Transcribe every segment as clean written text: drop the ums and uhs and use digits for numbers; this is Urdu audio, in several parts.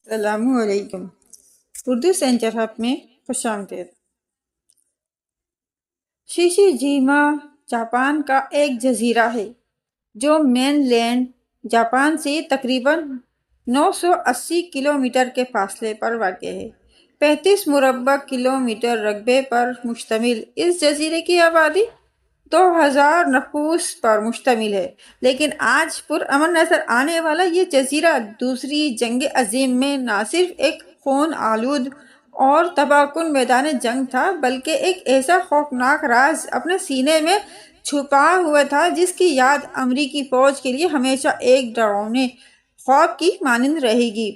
السلام علیکم۔ اردو سینٹر ہب میں خوش آمدید۔ شیشیجیما جاپان کا ایک جزیرہ ہے جو مین لینڈ جاپان سے تقریباً 980 کلومیٹر کے فاصلے پر واقع ہے۔ 35 مربع کلومیٹر رقبے پر مشتمل اس جزیرے کی آبادی 2000 نفوس پر مشتمل ہے، لیکن آج پرامن نظر آنے والا یہ جزیرہ دوسری جنگ عظیم میں نہ صرف ایک خون آلود اور تباہ کن میدان جنگ تھا، بلکہ ایک ایسا خوفناک راز اپنے سینے میں چھپا ہوا تھا جس کی یاد امریکی فوج کے لیے ہمیشہ ایک ڈراؤنے خواب کی مانند رہے گی۔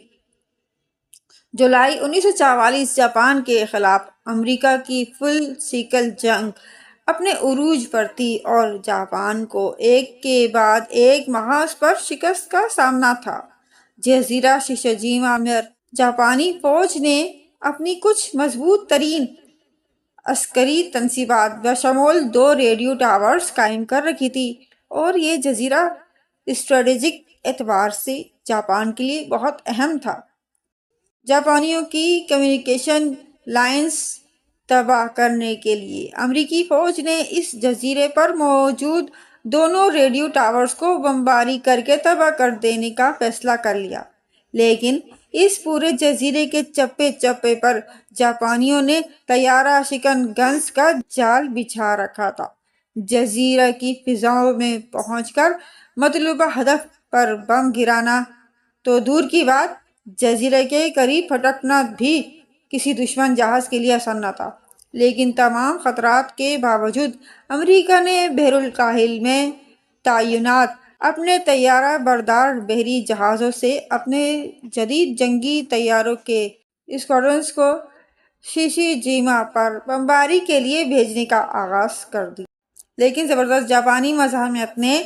جولائی 1944 جاپان کے خلاف امریکہ کی فل سکیل جنگ اپنے عروج پر تھی اور جاپان کو ایک کے بعد ایک محاذ پر شکست کا سامنا تھا۔ جزیرہ شیشیجیما میں جاپانی فوج نے اپنی کچھ مضبوط ترین عسکری تنصیبات بشمول 2 ریڈیو ٹاورز قائم کر رکھی تھی، اور یہ جزیرہ اسٹریٹجک اعتبار سے جاپان کے لیے بہت اہم تھا۔ جاپانیوں کی کمیونیکیشن لائنز تباہ کرنے کے لیے امریکی فوج نے اس جزیرے پر موجود دونوں ریڈیو ٹاورز کو بمباری کر کے تباہ کر دینے کا فیصلہ کر لیا، لیکن اس پورے جزیرے کے چپے چپے پر جاپانیوں نے طیارہ شکن گنز کا جال بچھا رکھا تھا۔ جزیرے کی فضاؤں میں پہنچ کر مطلوبہ ہدف پر بم گرانا تو دور کی بات، جزیرے کے قریب پھٹکنا بھی کسی دشمن جہاز کے لیے آسان نہ تھا۔ لیکن تمام خطرات کے باوجود امریکہ نے بحر الکاہل میں تعینات اپنے طیارہ بردار بحری جہازوں سے اپنے جدید جنگی طیاروں کے اسکواڈرنز کو شیشیجیما پر بمباری کے لیے بھیجنے کا آغاز کر دیا۔ لیکن زبردست جاپانی مزاحمت نے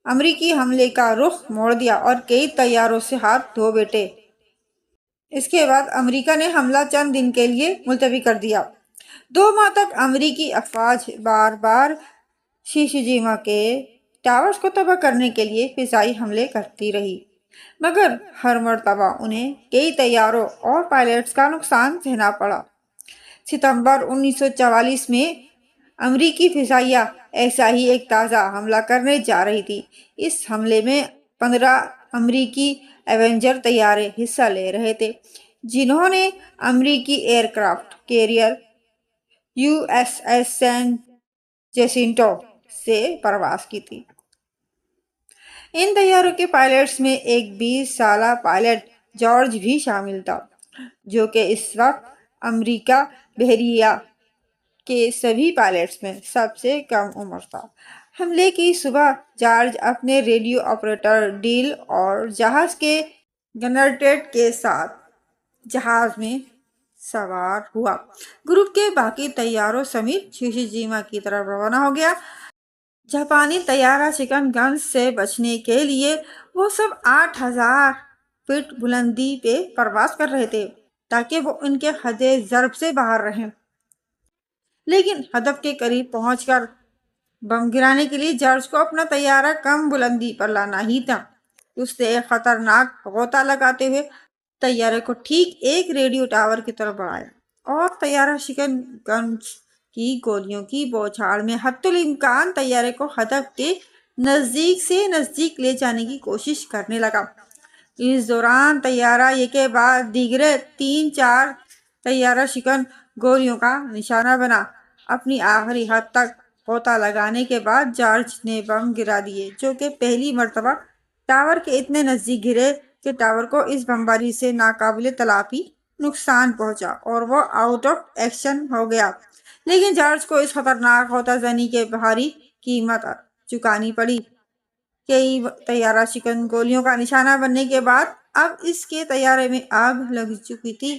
امریکی حملے کا رخ موڑ دیا اور کئی طیاروں سے ہاتھ دھو بیٹھے۔ اس کے بعد امریکہ نے حملہ چند دن کے لیے ملتوی کر دیا۔ 2 ماہ تک امریکی افواج بار بار شیشیجیما کے ٹاورز کو تباہ کرنے کے لیے فضائی حملے کرتی رہی، مگر ہر مرتبہ انہیں کئی طیاروں اور پائلٹس کا نقصان سہنا پڑا۔ ستمبر 1944 میں امریکی فضائیہ ایسا ہی ایک تازہ حملہ کرنے جا رہی تھی۔ اس حملے میں 15 امریکی ایونجر طیارے حصہ لے رہے تھے، جنہوں نے امریکی ایئر کرافٹ کیریئر USS سین جیسنٹو سے پرواز کی تھی۔ ان طیاروں کے پائلٹس میں ایک 20 سالہ پائلٹ جارج بھی شامل تھا، جو کہ اس وقت امریکہ بحریہ کے سبھی پائلٹس میں سب سے کم عمر تھا۔ حملے کی صبح جارج اپنے ریڈیو آپریٹر ڈیل اور جہاز کے گنرٹیٹ کے ساتھ جہاز میں سوار ہوا، گروپ کے باقی طیاروں سمیت شیشیجیما کی طرف روانہ ہو گیا۔ جاپانی طیارہ شکن گنز سے بچنے کے لیے وہ سب 8000 فٹ بلندی پہ پرواز کر رہے تھے تاکہ وہ ان کے حد ضرب سے باہر رہیں، لیکن ہدف کے قریب پہنچ کر بم گرانے کے لیے جارج کو اپنا طیارہ کم بلندی پر لانا ہی تھا۔ اس نے ایک خطرناک غوطہ لگاتے ہوئے طیارے کو ٹھیک ایک ریڈیو ٹاور کی طرف بڑھایا اور طیارہ شکن گنز کی گولیوں کی بوچھاڑ میں حتی الامکان طیارے کو ہدف کے نزدیک سے نزدیک لے جانے کی کوشش کرنے لگا۔ اس دوران طیارہ ایک کے بعد دیگرے 3-4 طیارہ شکن گولیوں کا نشانہ بنا۔ اپنی آخری حد تک غوطہ لگانے کے بعد جارج نے بم گرا دیے، جو کہ پہلی مرتبہ ٹاور کے اتنے نزدیک گرے کہ ٹاور کو اس بمباری سے ناقابل تلافی نقصان پہنچا اور وہ آؤٹ آف ایکشن ہو گیا۔ لیکن جارج کو اس خطرناک غوطہ زنی کے بھاری قیمت چکانی پڑی۔ کئی طیارہ شکن گولیوں کا نشانہ بننے کے بعد اب اس کے طیارے میں آگ لگ چکی تھی۔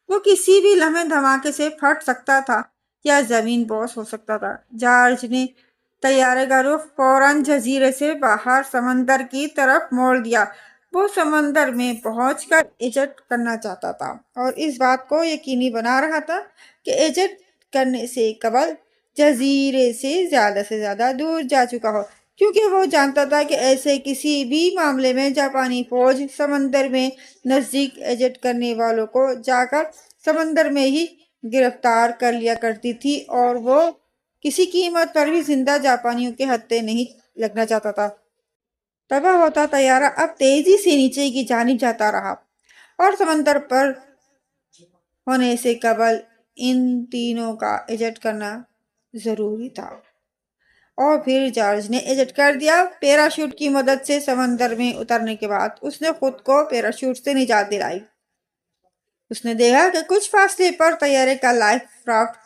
وہ کسی بھی لمحے دھماکے سے پھٹ سکتا تھا یا زمین بوس ہو سکتا تھا۔ جارج نے طیارے کا رخ فوراً جزیرے سے باہر سمندر کی طرف موڑ دیا۔ وہ سمندر میں پہنچ کر ایجٹ کرنا چاہتا تھا اور اس بات کو یقینی بنا رہا تھا کہ ایجٹ کرنے سے قبل جزیرے سے زیادہ دور جا چکا ہو۔ کیونکہ وہ جانتا تھا کہ ایسے کسی بھی معاملے میں جاپانی فوج سمندر میں نزدیک ایجنٹ کرنے والوں کو جا کر سمندر میں ہی گرفتار کر لیا کرتی تھی، اور وہ کسی قیمت پر بھی زندہ جاپانیوں کے ہتھے نہیں لگنا چاہتا تھا۔ تباہ ہوتا طیارہ اب تیزی سے نیچے کی جانب جاتا رہا، اور سمندر پر ہونے سے قبل ان تینوں کا ایجنٹ کرنا ضروری تھا۔ اور پھر جارج نے ایجنٹ کر دیا۔ پیراشوٹ کی مدد سے سمندر میں اترنے کے بعد اس نے خود کو پیراشوٹ سے نجات دلائی۔ اس نے دیکھا کہ کچھ فاصلے پر طیارے کا لائف رافٹ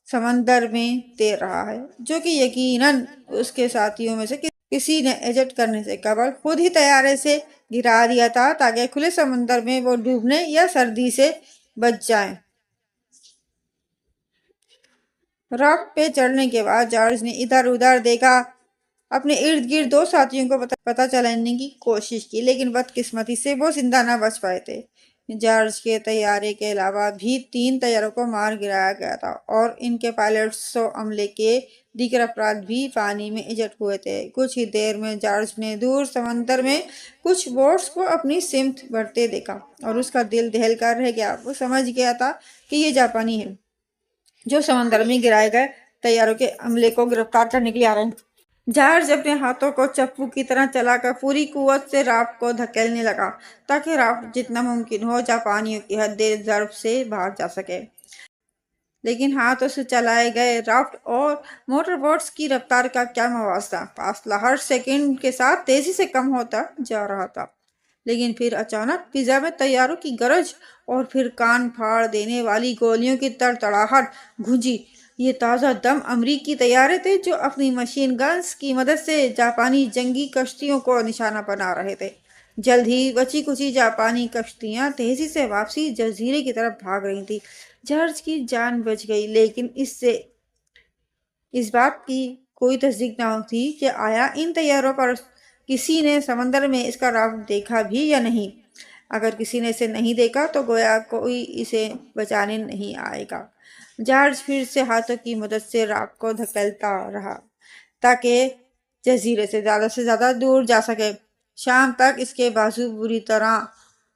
سمندر میں تیر رہا ہے، جو کہ یقیناً اس کے ساتھیوں میں سے کسی نے ایجنٹ کرنے سے قبل خود ہی طیارے سے گرا دیا تھا، تاکہ کھلے سمندر میں وہ ڈوبنے یا سردی سے بچ جائیں۔ رافٹ پہ چڑھنے کے بعد جارج نے ادھر ادھر دیکھا، اپنے ارد گرد دو ساتھیوں کو پتہ چلانے کی کوشش کی، لیکن بدقسمتی سے وہ زندہ نہ بچ پائے تھے۔ جارج کے طیارے کے علاوہ بھی 3 طیاروں کو مار گرایا گیا تھا، اور ان کے پائلٹس و عملے کے دیگر افراد بھی پانی میں ایجنٹ ہوئے تھے۔ کچھ ہی دیر میں جارج نے دور سمندر میں کچھ بوٹس کو اپنی سمت بڑھتے دیکھا، اور اس کا دل دہل کر رہ گیا۔ وہ سمجھ گیا تھا کہ یہ جاپانی ہیں، جو سمندر میں گرائے گئے طیاروں کے عملے کو گرفتار کرنے کے لیے آ رہے ہیں۔ جارج اپنے ہاتھوں کو چپو کی طرح چلا کر پوری قوت سے رافٹ کو دھکیلنے لگا، تاکہ رافٹ جتنا ممکن ہو جاپانیوں کی حد ضرب سے باہر جا سکے۔ لیکن ہاتھوں سے چلائے گئے رافٹ اور موٹر بوٹس کی رفتار کا کیا موازنہ! فاصلہ ہر سیکنڈ کے ساتھ تیزی سے کم ہوتا جا رہا تھا۔ لیکن پھر اچانک فضا میں طیاروں کی گرج، اور پھر کان پھاڑ دینے والی گولیوں کی تڑتڑاہٹ گونجی۔ یہ تازہ دم امریکی طیارے تھے، جو اپنی مشین گنز کی مدد سے جاپانی جنگی کشتیوں کو نشانہ بنا رہے تھے۔ جلد ہی بچی کچی جاپانی کشتیاں تیزی سے واپسی جزیرے کی طرف بھاگ رہی تھیں۔ جارج کی جان بچ گئی، لیکن اس بات کی کوئی تصدیق نہ تھی کہ آیا ان طیاروں پر کسی نے سمندر میں اس کا رافٹ دیکھا بھی یا نہیں۔ اگر کسی نے اسے نہیں دیکھا تو گویا کوئی اسے بچانے نہیں آئے گا۔ جارج پھر سے ہاتھوں کی مدد سے رافٹ کو دھکیلتا رہا، تاکہ جزیرے سے زیادہ دور جا سکے۔ شام تک اس کے بازو بری طرح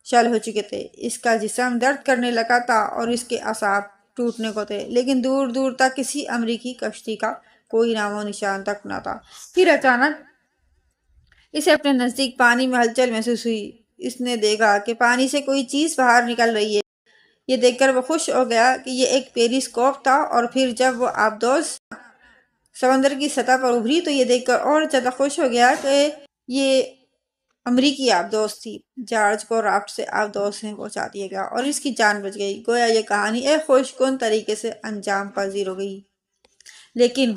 شل ہو چکے تھے، اس کا جسم درد کرنے لگا تھا، اور اس کے اعصاب ٹوٹنے کو تھے، لیکن دور دور تک کسی امریکی کشتی کا کوئی نام و نشان تک نہ تھا۔ پھر اچانک اسے اپنے نزدیک پانی میں ہلچل محسوس ہوئی۔ اس نے دیکھا کہ پانی سے کوئی چیز باہر نکل رہی ہے۔ یہ دیکھ کر وہ خوش ہو گیا کہ یہ ایک پیریسکوپ تھا، اور پھر جب وہ آبدوز سمندر کی سطح پر ابھری تو یہ دیکھ کر اور زیادہ خوش ہو گیا کہ یہ امریکی آبدوز تھی۔ جارج کو رافٹ سے آبدوز میں پہنچا دیا گیا، اور اس کی جان بچ گئی۔ گویا یہ کہانی ایک خوش کن طریقے سے انجام پذیر ہو گئی۔ لیکن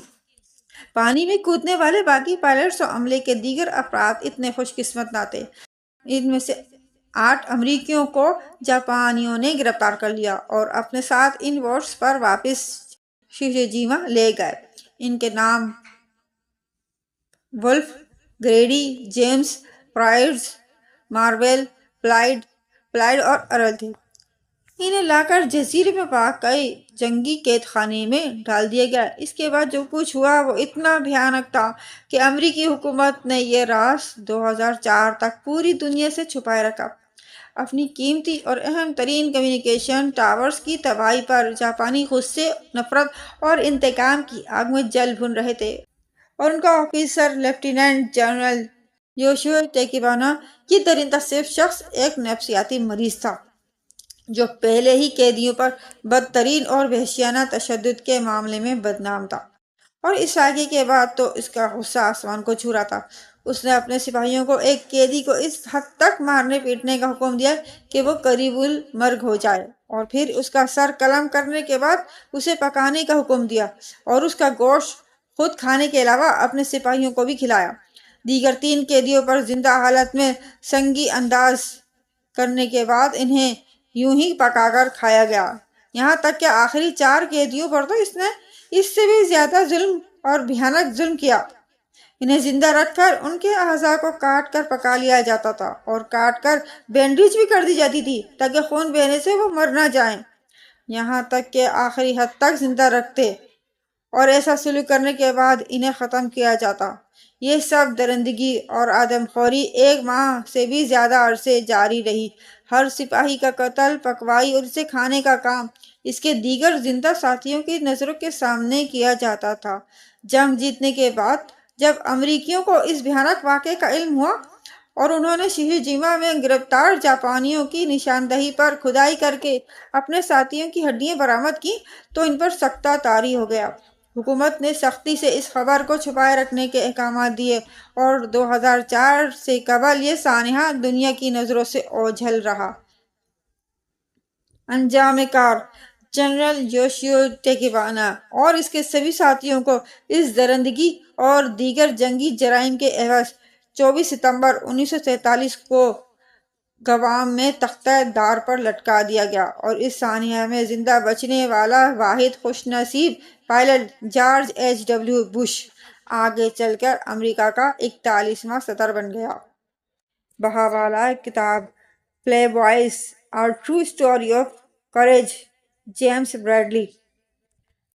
پانی میں کودنے والے باقی پائلٹس و عملے کے دیگر افراد اتنے خوش قسمت نہ تھے۔ ان میں سے 8 امریکیوں کو جاپانیوں نے گرفتار کر لیا، اور اپنے ساتھ ان بوٹس پر واپس شیشیجیما لے گئے۔ ان کے نام Wolf, Grady, James, Price, Marvell, Floyd اور ارل تھے۔ انہیں لا کر جزیرے میں واقع جنگی قید خانے میں ڈال دیا گیا۔ اس کے بعد جو کچھ ہوا وہ اتنا بھیانک تھا کہ امریکی حکومت نے یہ راز 2004 تک پوری دنیا سے چھپائے رکھا۔ اپنی قیمتی اور اہم ترین کمیونیکیشن ٹاورز کی تباہی پر جاپانی غصے، نفرت اور انتقام کی آگ میں جل بھن رہے تھے، اور ان کا آفیسر لیفٹیننٹ جنرل یوشیو تاکیبانا، یہ درندہ صرف شخص ایک نفسیاتی مریض تھا، جو پہلے ہی قیدیوں پر بدترین اور وحشیانہ تشدد کے معاملے میں بدنام تھا۔ اور اس واقعے کے بعد تو اس کا غصہ آسمان کو چھو رہا تھا۔ اس نے اپنے سپاہیوں کو ایک قیدی کو اس حد تک مارنے پیٹنے کا حکم دیا کہ وہ قریب المرگ ہو جائے، اور پھر اس کا سر قلم کرنے کے بعد اسے پکانے کا حکم دیا، اور اس کا گوشت خود کھانے کے علاوہ اپنے سپاہیوں کو بھی کھلایا۔ دیگر 3 قیدیوں پر زندہ حالت میں سنگی انداز کرنے کے بعد انہیں یوں ہی پکا کر کھایا گیا۔ یہاں تک کہ آخری 4 قیدیوں پر تو اس نے اس سے بھی زیادہ ظلم اور بھیانک ظلم کیا۔ انہیں زندہ رکھ کر ان کے اعضاء کو کاٹ کر پکا لیا جاتا تھا، اور کاٹ کر بینڈیج بھی کر دی جاتی تھی، تاکہ خون بہنے سے وہ مر نہ جائیں۔ یہاں تک کہ آخری حد تک زندہ رکھتے، اور ایسا سلوک کرنے کے بعد انہیں ختم کیا جاتا۔ یہ سب درندگی اور آدم خوری 1 ماہ سے بھی زیادہ عرصے جاری رہی۔ ہر سپاہی کا قتل، پکوائی اور اسے کھانے کا کام اس کے دیگر زندہ ساتھیوں کی نظروں کے سامنے کیا جاتا تھا۔ جنگ جیتنے کے بعد جب امریکیوں کو اس بھیانک واقعے کا علم ہوا اور انہوں نے شیوجیما میں گرفتار جاپانیوں کی نشاندہی پر کھدائی کر کے اپنے ساتھیوں کی ہڈیاں برآمد کی تو ان پر سختہ طاری ہو گیا۔ حکومت نے سختی سے اس خبر کو چھپائے رکھنے کے احکامات دیے اور 2004 سے قبل یہ سانحہ دنیا کی نظروں سے اوجھل رہا۔ انجام کار: جنرل یوشیو ٹاکیبانا اور اس کے سبھی ساتھیوں کو اس درندگی اور دیگر جنگی جرائم کے عوض 24 ستمبر 1947 کو گوام میں تختہ دار پر لٹکا دیا گیا اور اس سانحہ میں زندہ بچنے والا واحد خوش نصیب پائلٹ جارج H.W. بش آگے چل کر امریکہ کا 41واں صدر بن گیا۔ بحوالہ کتاب play boys: a true story of courage, James Bradley.